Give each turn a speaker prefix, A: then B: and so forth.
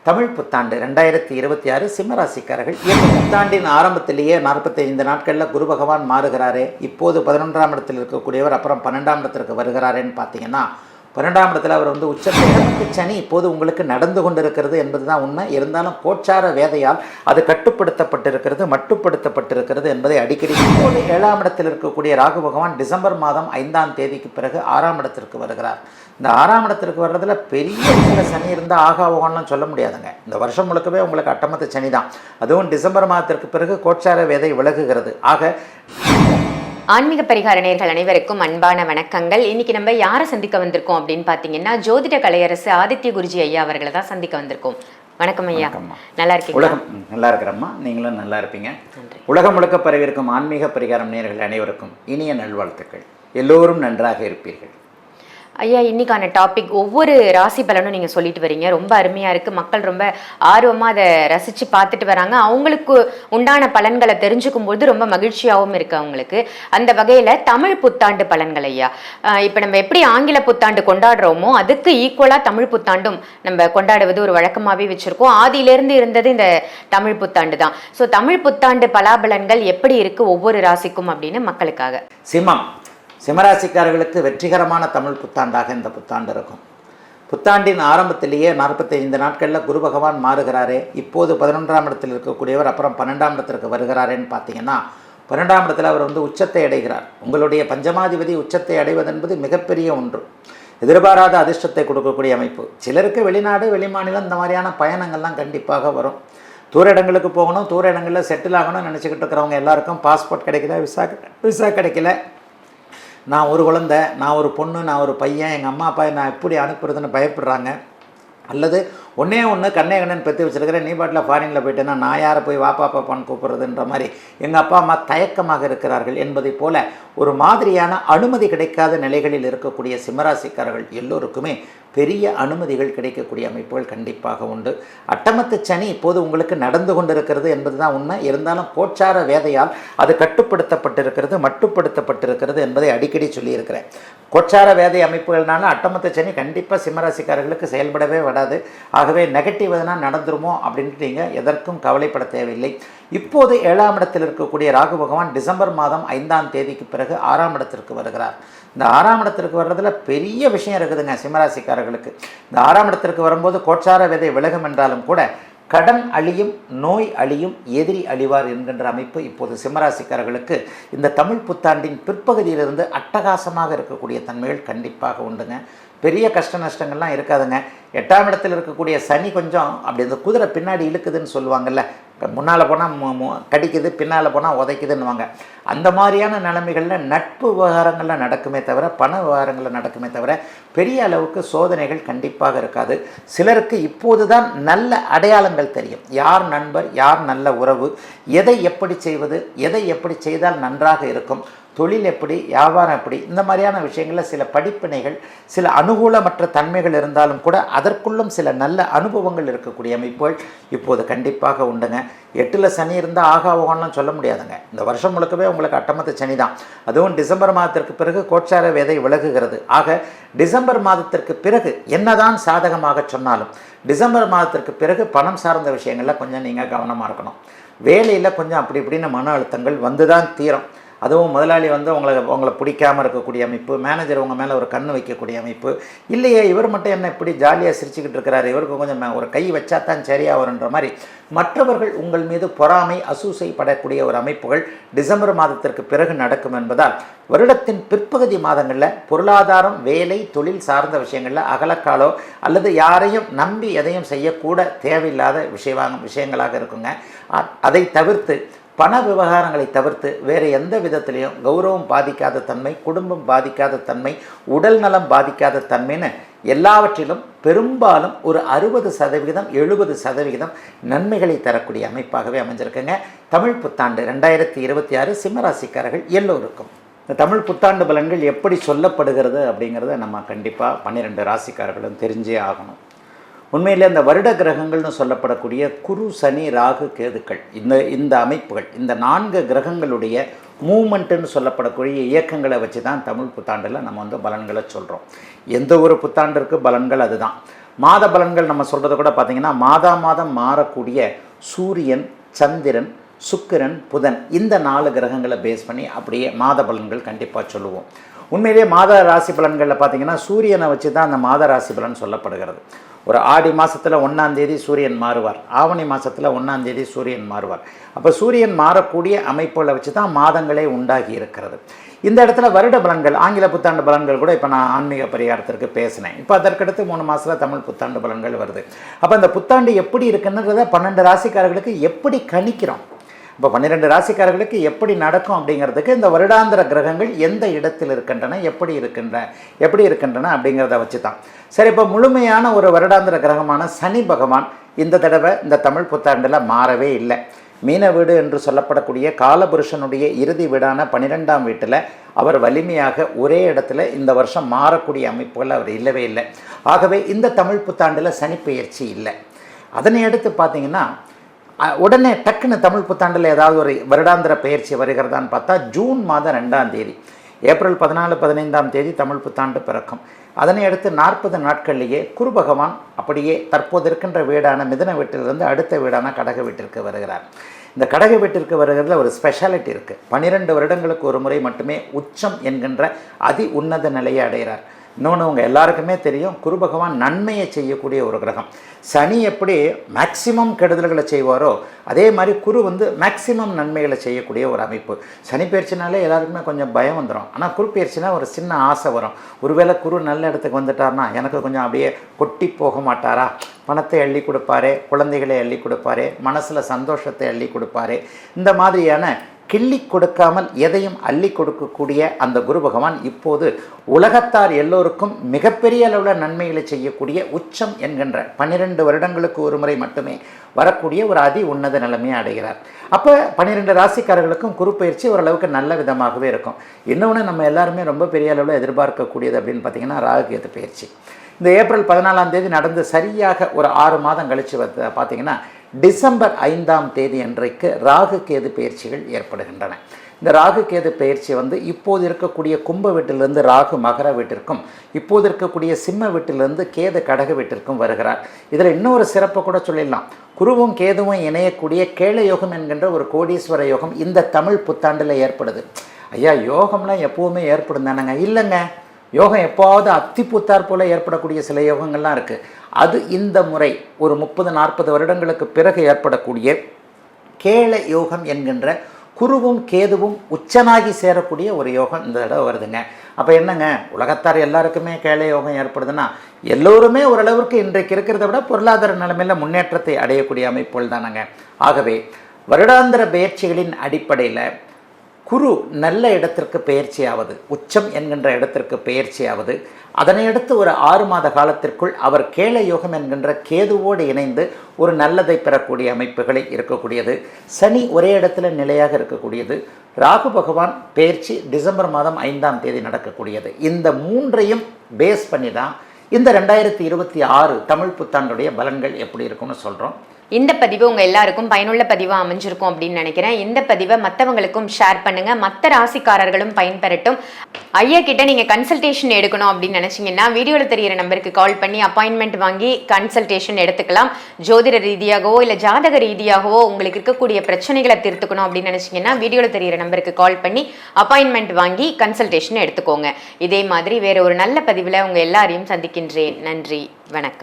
A: தமிழ் புத்தாண்டு 2026 சிம்மராசிக்காரர்கள் இந்த புத்தாண்டின் ஆரம்பத்திலேயே 45 நாட்களில் குரு பகவான் மாறுகிறாரே. இப்போது 11ஆம் இடத்தில் இருக்கக்கூடியவர் அப்புறம் 12ஆம் இடத்திற்கு வருகிறாரேன்னு பார்த்தீங்கன்னா, 12ஆம் இடத்துல அவர் உச்சத்தை சனி இப்போது உங்களுக்கு நடந்து கொண்டிருக்கிறது என்பது தான் உண்மை. இருந்தாலும் கோச்சார வேதையால் அது கட்டுப்படுத்தப்பட்டிருக்கிறது, மட்டுப்படுத்தப்பட்டிருக்கிறது என்பதை அடிக்கடி. இப்போது 7ஆம் இடத்தில் இருக்கக்கூடிய ராகு பகவான் டிசம்பர் மாதம் 5ஆம் தேதிக்கு பிறகு 6ஆம் இடத்திற்கு வருகிறார். இந்த 6ஆம் இடத்திற்கு வர்றதுல பெரிய சனி இருந்தால் ஆகாவோகம்லாம் சொல்ல முடியாதுங்க. இந்த வருஷம் முழுக்கவே உங்களுக்கு அட்டமத்து சனி தான். அதுவும் டிசம்பர் மாதத்திற்கு பிறகு கோச்சார வேதை விலகுகிறது. ஆக
B: ஆன்மீக பரிகார நேயர்கள் அனைவருக்கும் அன்பான வணக்கங்கள். இன்னைக்கு நம்ம யாரை சந்திக்க வந்திருக்கோம் அப்படின்னு பார்த்தீங்கன்னா, ஜோதிட கலையரசு ஆதித்ய குருஜி ஐயா அவர்களை தான் சந்திக்க வந்திருக்கோம். வணக்கம் ஐயா, நல்லா இருக்கீங்க?
A: உலகம் நல்லா இருக்கிறம்மா, நீங்களும் நல்லா இருப்பீங்க. உலகம் முழுக்க பரவியிருக்கும் ஆன்மீக பரிகாரம் நேயர்கள் அனைவருக்கும் இனிய நல்வாழ்த்துக்கள். எல்லோரும் நன்றாக இருப்பீர்கள்.
B: ஐயா, இன்னைக்கான டாபிக் ஒவ்வொரு ராசி பலனும் நீங்கள் சொல்லிட்டு வரீங்க. ரொம்ப அருமையாக இருக்குது. மக்கள் ரொம்ப ஆர்வமாக அதை ரசித்து பார்த்துட்டு வராங்க. அவங்களுக்கு உண்டான பலன்களை தெரிஞ்சுக்கும் போது ரொம்ப மகிழ்ச்சியாகவும் இருக்குது அவங்களுக்கு. அந்த வகையில் தமிழ் புத்தாண்டு பலன்கள் ஐயா, இப்போ நம்ம எப்படி ஆங்கில புத்தாண்டு கொண்டாடுறோமோ அதுக்கு ஈக்குவலாக தமிழ் புத்தாண்டும் நம்ம கொண்டாடுவது ஒரு வழக்கமாகவே வச்சுருக்கோம். ஆதியிலேருந்து இருந்தது இந்த தமிழ் புத்தாண்டு தான். ஸோ தமிழ் புத்தாண்டு பலாபலன்கள் எப்படி இருக்குது ஒவ்வொரு ராசிக்கும் அப்படின்னு மக்களுக்காக.
A: சிம்மராசிக்காரர்களுக்கு வெற்றிகரமான தமிழ் புத்தாண்டாக இந்த புத்தாண்டு இருக்கும். புத்தாண்டின் ஆரம்பத்திலேயே 45 நாட்களில் குரு பகவான் மாறுகிறாரே. இப்போது 11ஆம் இடத்தில் இருக்கக்கூடியவர் அப்புறம் 12ஆம் இடத்திற்கு வருகிறாரேன்னு பார்த்தீங்கன்னா, 12ஆம் இடத்தில் அவர் உச்சத்தை அடைகிறார். உங்களுடைய பஞ்சமாதிபதி உச்சத்தை அடைவது என்பது மிகப்பெரிய ஒன்று. எதிர்பாராத அதிர்ஷ்டத்தை கொடுக்கக்கூடிய அமைப்பு. சிலருக்கு வெளிநாடு வெளிமாநிலம் இந்த மாதிரியான பயணங்கள்லாம் கண்டிப்பாக வரும். தூர இடங்களுக்கு போகணும், தூர இடங்களில் செட்டில் ஆகணும்னு நினச்சிக்கிட்டு இருக்கிறவங்க எல்லாருக்கும் பாஸ்போர்ட் கிடைக்கல, விசா கிடைக்கல. நான் ஒரு குழந்தை, நான் ஒரு பொண்ணு, நான் ஒரு பையன், எங்கள் அம்மா அப்பா நான் எப்படி அனுப்புறதுன்னு பயப்படுறாங்க. அல்லது ஒன்றே கண்ணே கண்ணன் பெற்று வச்சுருக்கிறேன், நீ பாட்டில் ஃபாரினில் போயிட்டேன்னா நான் யாரை போய் வாப்பா பாப்பான்னு கூப்பிட்றதுன்ற மாதிரி எங்கள் அப்பா அம்மா தயக்கமாக இருக்கிறார்கள் என்பதை போல ஒரு மாதிரியான அனுமதி கிடைக்காத நிலைகளில் இருக்கக்கூடிய சிம்மராசிக்காரர்கள் எல்லோருக்குமே பெரிய அனுமதிகள் கிடைக்கக்கூடிய அமைப்புகள் கண்டிப்பாக உண்டு. அட்டமத்து சனி இப்போது உங்களுக்கு நடந்து கொண்டிருக்கிறது என்பது தான் உண்மை. இருந்தாலும் கோச்சார வேதையால் அது கட்டுப்படுத்தப்பட்டிருக்கிறது, மட்டுப்படுத்தப்பட்டிருக்கிறது என்பதை அடிக்கடி சொல்லியிருக்கிறேன். கோச்சார வேதை அமைப்புகள்னால அட்டமத்து சனி கண்டிப்பாக சிம்மராசிக்காரர்களுக்கு செயல்படவே விடாது. ஆகவே நெகட்டிவ் எதனால் நடந்துருமோ அப்படின்ட்டு நீங்கள் எதற்கும் கவலைப்பட தேவையில்லை. இப்போது 7ஆம் இடத்தில் இருக்கக்கூடிய ராகு பகவான் டிசம்பர் மாதம் 5ஆம் தேதிக்கு பிறகு 6ஆம் இடத்திற்கு வருகிறார். இந்த 6ஆம் இடத்திற்கு வர்றதுல பெரிய விஷயம் இருக்குதுங்க சிம்மராசிக்காரர்களுக்கு. இந்த 6ஆம் இடத்திற்கு வரும்போது கோச்சார விதை விலகும் என்றாலும் கூட கடன் அழியும், நோய் அழியும், எதிரி அழிவார் என்கின்ற அமைப்பு இப்போது சிம்மராசிக்காரர்களுக்கு இந்த தமிழ் புத்தாண்டின் பிற்பகுதியிலிருந்து அட்டகாசமாக இருக்கக்கூடிய தன்மைகள் கண்டிப்பாக உண்டுங்க. பெரிய கஷ்ட நஷ்டங்கள்லாம் இருக்காதுங்க. 8ஆம் இடத்தில் இருக்கக்கூடிய சனி கொஞ்சம் அப்படி இந்த குதிரை பின்னாடி இழுக்குதுன்னு சொல்லுவாங்கள்ல, முன்னால் போனால் கடிக்குது, பின்னால் போனால் உதைக்குதுன்னுவாங்க. அந்த மாதிரியான நிலைமைகளில் நட்பு விவகாரங்களில் நடக்குமே தவிர பண விவகாரங்களில் நடக்குமே தவிர பெரிய அளவுக்கு சோதனைகள் கண்டிப்பாக இருக்காது. சிலருக்கு இப்போது தான் நல்ல அடையாளங்கள் தெரியும். யார் நண்பர், யார் நல்ல உறவு, எதை எப்படி செய்வது, எதை எப்படி செய்தால் நன்றாக இருக்கும், தொழில் எப்படி, வியாபாரம் எப்படி, இந்த மாதிரியான விஷயங்களில் சில படிப்பினைகள், சில அனுகூலமற்ற தன்மைகள் இருந்தாலும் கூட அதற்குள்ளும் சில நல்ல அனுபவங்கள் இருக்கக்கூடிய அமைப்புகள் இப்போது கண்டிப்பாக உண்டுங்க. 8ல் சனி இருந்தால் ஆகாவோகம்லாம் சொல்ல முடியாதுங்க. இந்த வருஷம் முழுக்கவே உங்களுக்கு அட்டமத்து சனி தான். அதுவும் டிசம்பர் மாதத்திற்கு பிறகு கோச்சார வேதை விலகுகிறது. ஆக டிசம்பர் மாதத்திற்கு பிறகு என்னதான் சாதகமாக சொன்னாலும் டிசம்பர் மாதத்திற்கு பிறகு பணம் சார்ந்த விஷயங்களில் கொஞ்சம் நீங்கள் கவனமாக இருக்கணும். வேலையில் கொஞ்சம் அப்படி இப்படின்னு மன அழுத்தங்கள் வந்து தான் தீரும். அதுவும் முதலாளி உங்களை பிடிக்காமல் இருக்கக்கூடிய அமைப்பு, மேனேஜர் உங்கள் மேலே ஒரு கண்ணு வைக்கக்கூடிய அமைப்பு. இல்லையே இவர் மட்டும் என்ன இப்படி ஜாலியாக சிரிச்சுக்கிட்டு இருக்கிறாரு, இவருக்கு கொஞ்சம் ஒரு கை வச்சா தான் சரியாக வருன்ற மாதிரி மற்றவர்கள் உங்கள் மீது பொறாமை, அசூசை படக்கூடிய ஒரு அமைப்புகள் டிசம்பர் மாதத்திற்கு பிறகு நடக்கும் என்பதால் வருடத்தின் பிற்பகுதி மாதங்களில் பொருளாதாரம், வேலை, தொழில் சார்ந்த விஷயங்களில் அகலக்காலோ அல்லது யாரையும் நம்பி எதையும் செய்யக்கூட தேவையில்லாத விஷயங்களாக இருக்குங்க. அதை தவிர்த்து பண விவகாரங்களை தவிர்த்து வேறு எந்த விதத்திலையும் கௌரவம் பாதிக்காத தன்மை, குடும்பம் பாதிக்காத தன்மை, உடல் நலம் பாதிக்காத தன்மைன்னு எல்லாவற்றிலும் பெரும்பாலும் ஒரு 60% 70% நன்மைகளை தரக்கூடிய அமைப்பாகவே அமைஞ்சிருக்குங்க தமிழ் புத்தாண்டு 2026 சிம்மராசிக்காரர்கள் எல்லோருக்கும். இந்த தமிழ் புத்தாண்டு பலன்கள் எப்படி சொல்லப்படுகிறது அப்படிங்கிறத நம்ம கண்டிப்பாக 12 ராசிக்காரர்களும் தெரிஞ்சே ஆகணும். உண்மையில் இந்த வருட கிரகங்கள்னு சொல்லப்படக்கூடிய குரு, சனி, ராகு, கேதுக்கள், இந்த அமைப்புகள், இந்த 4 கிரகங்களுடைய மூமெண்ட்டுன்னு சொல்லப்படக்கூடிய இயக்கங்களை வச்சு தான் தமிழ் புத்தாண்டில் நம்ம பலன்களை சொல்கிறோம். எந்த ஒரு புத்தாண்டிற்கு பலன்கள் அதுதான். மாத பலன்கள் நம்ம சொல்கிறது கூட பார்த்திங்கன்னா மாதம் மாறக்கூடிய சூரியன், சந்திரன், சுக்கிரன், புதன் இந்த 4 கிரகங்களை பேஸ் பண்ணி அப்படியே மாத பலன்கள் கண்டிப்பாக சொல்லுவோம். உண்மையிலேயே மாத ராசி பலன்களில் பார்த்திங்கன்னா சூரியனை வச்சு தான் அந்த மாத ராசி பலன் சொல்லப்படுகிறது. ஒரு ஆடி மாதத்தில் 1ஆம் தேதி சூரியன் மாறுவார், ஆவணி மாதத்தில் 1ஆம் தேதி சூரியன் மாறுவார். அப்போ சூரியன் மாறக்கூடிய அமைப்புகளை வச்சு தான் மாதங்களே உண்டாகி இருக்கிறது. இந்த இடத்துல வருட பலன்கள், ஆங்கில புத்தாண்டு பலன்கள் கூட இப்போ நான் ஆன்மீக பரிகாரத்திற்கு பேசினேன். இப்போ அதற்கடுத்து 3 மாதத்தில் தமிழ் புத்தாண்டு பலன்கள் வருது. அப்போ அந்த புத்தாண்டு எப்படி இருக்குன்றத 12 ராசிக்காரர்களுக்கு எப்படி கணிக்கிறோம்? இப்போ 12 ராசிக்காரர்களுக்கு எப்படி நடக்கும் அப்படிங்கிறதுக்கு இந்த வருடாந்திர கிரகங்கள் எந்த இடத்தில் இருக்கின்றன, எப்படி இருக்கின்றன அப்படிங்கிறத வச்சு தான். சரி, இப்போ முழுமையான ஒரு வருடாந்திர கிரகமான சனி பகவான் இந்த தடவை இந்த தமிழ் புத்தாண்டில் மாறவே இல்லை. மீன வீடு என்று சொல்லப்படக்கூடிய காலபுருஷனுடைய இறுதி வீடான 12ஆம் வீட்டில் அவர் வலிமையாக ஒரே இடத்துல இந்த வருஷம் மாறக்கூடிய அமைப்புகள் அவர் இல்லவே இல்லை. ஆகவே இந்த தமிழ் புத்தாண்டில் சனி பெயர்ச்சி இல்லை. அதனை அடுத்து பார்த்திங்கன்னா உடனே டக்குன்னு தமிழ் புத்தாண்டில் ஏதாவது ஒரு வருடாந்திர பெயர்ச்சி வருகிறதான்னு பார்த்தா ஜூன் மாதம் 2ஆம் தேதி, ஏப்ரல் 14, 15ஆம் தேதி தமிழ் புத்தாண்டு பிறக்கும். அதனை அடுத்து 40 நாட்கள்லேயே குரு பகவான் அப்படியே தற்போது இருக்கின்ற வீடான மிதுன வீட்டிலிருந்து அடுத்த வீடான கடக வீட்டிற்கு வருகிறார். இந்த கடக வீட்டிற்கு வருகிறதுல ஒரு ஸ்பெஷாலிட்டி இருக்குது. 12 வருடங்களுக்கு ஒரு முறை மட்டுமே உச்சம் என்கின்ற அதி உன்னத நிலையை அடைகிறார். இன்னொன்று உங்கள் எல்லாருக்குமே தெரியும், குரு பகவான் நன்மையை செய்யக்கூடிய ஒரு கிரகம். சனி எப்படி மேக்சிமம் கெடுதல்களை செய்வாரோ அதே மாதிரி குரு மேக்சிமம் நன்மைகளை செய்யக்கூடிய ஒரு அமைப்பு. சனி பயிற்சினாலே எல்லாருக்குமே கொஞ்சம் பயம் வந்துடும். ஆனால் குரு பயிற்சினா ஒரு சின்ன ஆசை வரும். ஒருவேளை குரு நல்ல இடத்துக்கு வந்துட்டார்னா எனக்கு கொஞ்சம் அப்படியே கொட்டி போக மாட்டாரா, பணத்தை அள்ளி கொடுப்பாரே, குழந்தைகளை அள்ளி கொடுப்பாரே, மனசில் சந்தோஷத்தை அள்ளி கொடுப்பாரே, இந்த மாதிரியான கிள்ளி கொடுக்காமல் எதையும் அள்ளி கொடுக்கக்கூடிய அந்த குரு பகவான் இப்போது உலகத்தார் எல்லோருக்கும் மிகப்பெரிய அளவில் நன்மைகளை செய்யக்கூடிய உச்சம் என்கின்ற 12 வருடங்களுக்கு ஒரு முறை மட்டுமே வரக்கூடிய ஒரு அதி உன்னத நிலைமையை அடைகிறார். அப்போ 12 ராசிக்காரர்களுக்கும் குரு பயிற்சி ஓரளவுக்கு நல்ல விதமாகவே இருக்கும். இன்னொன்று நம்ம எல்லாருமே ரொம்ப பெரிய அளவில் எதிர்பார்க்கக்கூடியது அப்படின்னு பார்த்திங்கன்னா ராகு கேது பயிற்சி. இந்த ஏப்ரல் 14ஆம் தேதி நடந்து சரியாக ஒரு 6 மாதம் கழித்து பார்த்திங்கன்னா டிசம்பர் 5ஆம் தேதி அன்றைக்கு ராகு கேது பயிற்சிகள் ஏற்படுகின்றன. இந்த ராகு கேது பயிற்சி இப்போது இருக்கக்கூடிய கும்ப வீட்டிலிருந்து ராகு மகர வீட்டிற்கும், இப்போது இருக்கக்கூடிய சிம்ம வீட்டிலிருந்து கேது கடக வீட்டிற்கும் வருகிறார். இதில் இன்னொரு சிறப்பை கூட சொல்லிடலாம். குருவும் கேதுவும் இணையக்கூடிய கேள யோகம் என்கின்ற ஒரு கோடீஸ்வர யோகம் இந்த தமிழ் புத்தாண்டில் ஏற்படுது. ஐயா, யோகம்லாம் எப்போவுமே ஏற்படும் தானேங்க? இல்லைங்க, யோகம் எப்போவாவது அத்திப்புத்தார் போல் ஏற்படக்கூடிய சில யோகங்கள்லாம் இருக்குது. அது இந்த முறை ஒரு 30-40 வருடங்களுக்கு பிறகு ஏற்படக்கூடிய கேள யோகம் என்கின்ற குருவும் கேதுவும் உச்சனாகி சேரக்கூடிய ஒரு யோகம் இந்த தடவை வருதுங்க. அப்போ என்னங்க, உலகத்தார் எல்லாருக்குமே கேள யோகம் ஏற்படுதுன்னா எல்லோருமே ஓரளவுக்கு இன்றைக்கு இருக்கிறத விட பொருளாதார நிலைமையில் முன்னேற்றத்தை அடையக்கூடிய அமைப்புகள் தானங்க. ஆகவே வருடாந்திர பயிற்சிகளின் அடிப்படையில் குரு நல்ல இடத்திற்கு பெயர்ச்சியாவது, உச்சம் என்கின்ற இடத்திற்கு பெயர்ச்சியாவது, அதனையடுத்து ஒரு 6 மாத காலத்திற்குள் அவர் கேள யோகம் என்கின்ற கேதுவோடு இணைந்து ஒரு நல்லதை பெறக்கூடிய அமைப்புகளை இருக்கக்கூடியது. சனி ஒரே இடத்துல நிலையாக இருக்கக்கூடியது. ராகு பகவான் பெயர்ச்சி டிசம்பர் மாதம் 5ஆம் தேதி நடக்கக்கூடியது. இந்த 3ஐயும் பேஸ் பண்ணி தான் இந்த 2026 தமிழ் புத்தாண்டுடைய பலன்கள் எப்படி இருக்கும்னு சொல்கிறோம்.
B: இந்த பதிவு உங்கள் எல்லாருக்கும் பயனுள்ள பதிவாக அமைஞ்சிருக்கும் அப்படின்னு நினைக்கிறேன். இந்த பதிவை மற்றவங்களுக்கும் ஷேர் பண்ணுங்கள், மற்ற ராசிக்காரர்களும் பயன்பெறட்டும். ஐயா கிட்ட நீங்கள் கன்சல்டேஷன் எடுக்கணும் அப்படின்னு நினச்சிங்கன்னா வீடியோவில் தெரிகிற நம்பருக்கு கால் பண்ணி அப்பாயின்மெண்ட் வாங்கி கன்சல்டேஷன் எடுத்துக்கலாம். ஜோதிட ரீதியாகவோ இல்லை ஜாதக ரீதியாகவோ உங்களுக்கு இருக்கக்கூடிய பிரச்சனைகளை தீர்த்துக்கணும் அப்படின்னு நினச்சிங்கன்னா வீடியோவில் தெரிகிற நம்பருக்கு கால் பண்ணி அப்பாயின்மெண்ட் வாங்கி கன்சல்டேஷன் எடுத்துக்கோங்க. இதே மாதிரி வேறு ஒரு நல்ல பதிவில் உங்கள் எல்லாரையும் சந்திக்கின்றேன். நன்றி, வணக்கம்.